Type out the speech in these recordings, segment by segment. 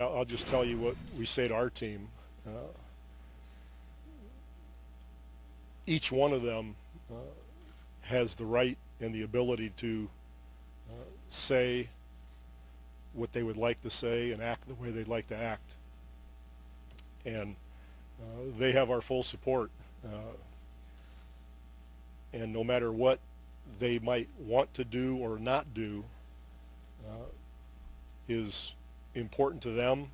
I'll just tell you what we say to our team. Each one of them has the right and the ability to say what they would like to say and act the way they'd like to act. And they have our full support. And no matter what they might want to do or not do is important to them,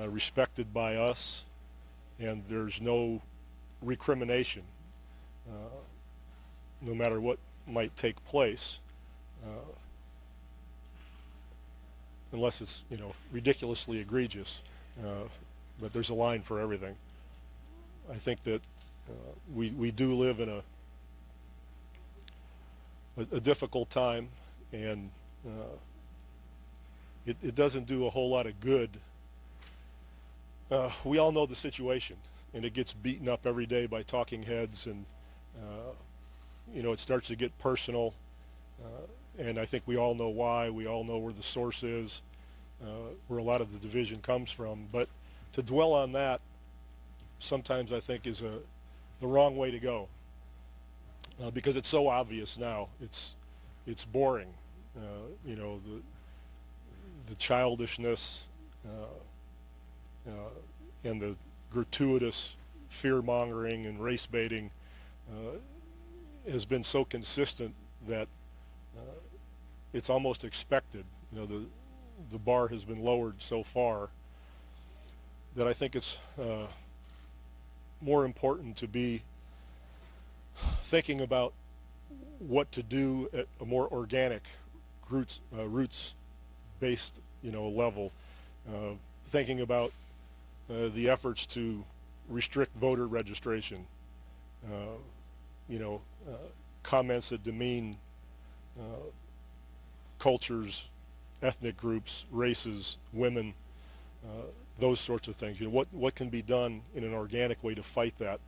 respected by us, and there's no recrimination, no matter what might take place, unless it's ridiculously egregious. But there's a line for everything. I think that we do live in a difficult time, and it doesn't do a whole lot of good. We all know the situation, and it gets beaten up every day by talking heads, and it starts to get personal, and I think we all know why. We all know where the source is, where a lot of the division comes from. But to dwell on that sometimes I think is the wrong way to go, because it's so obvious now. It's boring, the childishness and the gratuitous fear-mongering and race baiting has been so consistent that it's almost expected. The bar has been lowered so far that I think it's more important to be thinking about what to do at a more organic, roots-based, level. Thinking about the efforts to restrict voter registration. Comments that demean cultures, ethnic groups, races, women, those sorts of things. What can be done in an organic way to fight that?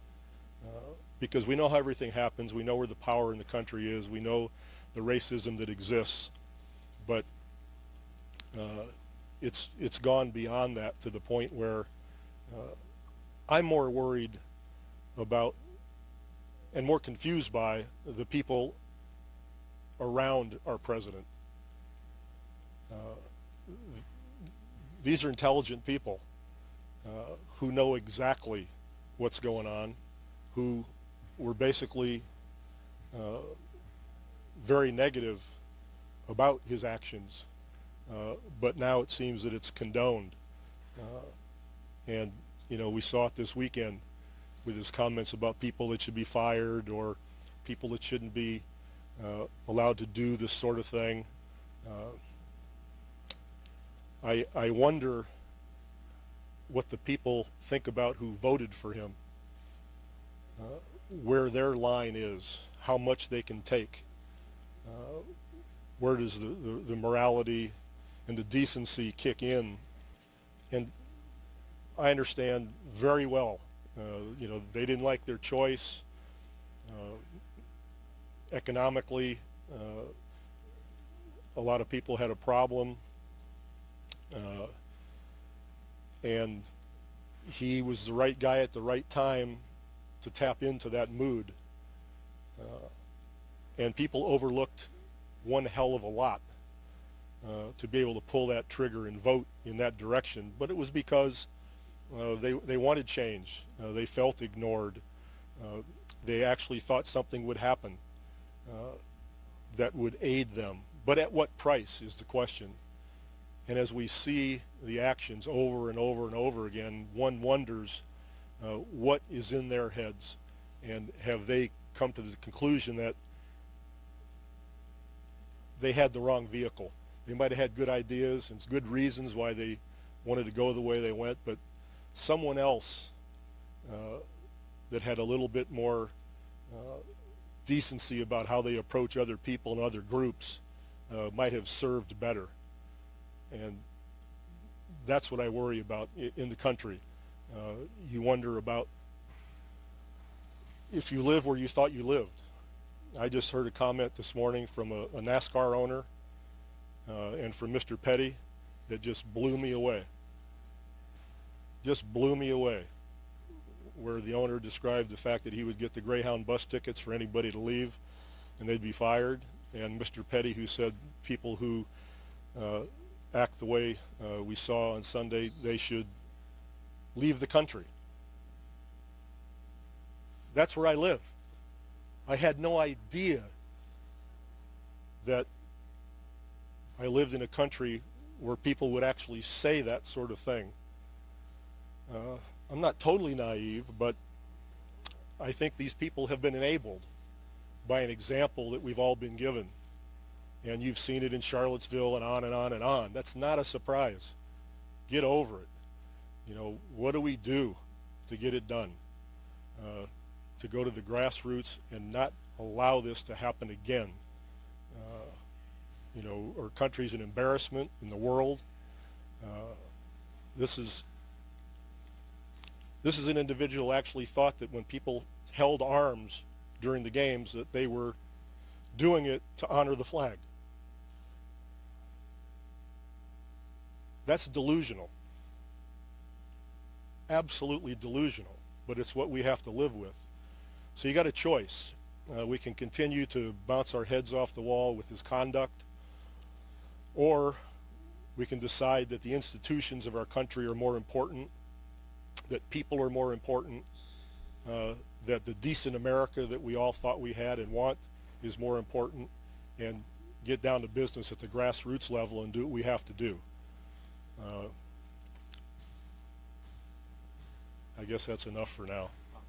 Because we know how everything happens. We know where the power in the country is. We know the racism that exists. But it's gone beyond that to the point where I'm more worried about and more confused by the people around our president. These are intelligent people who know exactly what's going on, who were basically very negative about his actions, but now it seems that it's condoned. And we saw it this weekend with his comments about people that should be fired or people that shouldn't be allowed to do this sort of thing. I wonder what the people think about who voted for him, where their line is, how much they can take, where does the morality and the decency kick in. And I understand very well, they didn't like their choice. Economically, a lot of people had a problem. And he was the right guy at the right time to tap into that mood. And people overlooked one hell of a lot to be able to pull that trigger and vote in that direction. But it was because they wanted change. They felt ignored. They actually thought something would happen that would aid them. But at what price is the question. And as we see the actions over and over and over again, one wonders what is in their heads, and have they come to the conclusion that they had the wrong vehicle. They might have had good ideas and good reasons why they wanted to go the way they went, but someone else that had a little bit more decency about how they approach other people and other groups might have served better. And that's what I worry about in the country. You wonder about if you live where you thought you lived. I just heard a comment this morning from a NASCAR owner and from Mr. Petty that just blew me away. just blew me away, where the owner described the fact that he would get the Greyhound bus tickets for anybody to leave and they'd be fired, and Mr. Petty, who said people who act the way we saw on Sunday, they should leave the country. That's where I live. I had no idea that I lived in a country where people would actually say that sort of thing. I'm not totally naive, but I think these people have been enabled by an example that we've all been given. And you've seen it in Charlottesville and on and on and on. That's not a surprise. Get over it. You know, what do we do to get it done? To go to the grassroots and not allow this to happen again. You know, our country's an embarrassment in the world. This is an individual who actually thought that when people held arms during the games that they were doing it to honor the flag. That's delusional. Absolutely delusional, but it's what we have to live with. So you got a choice. We can continue to bounce our heads off the wall with his conduct, or we can decide that the institutions of our country are more important, that people are more important, that the decent America that we all thought we had and want is more important, and get down to business at the grassroots level and do what we have to do. I guess that's enough for now.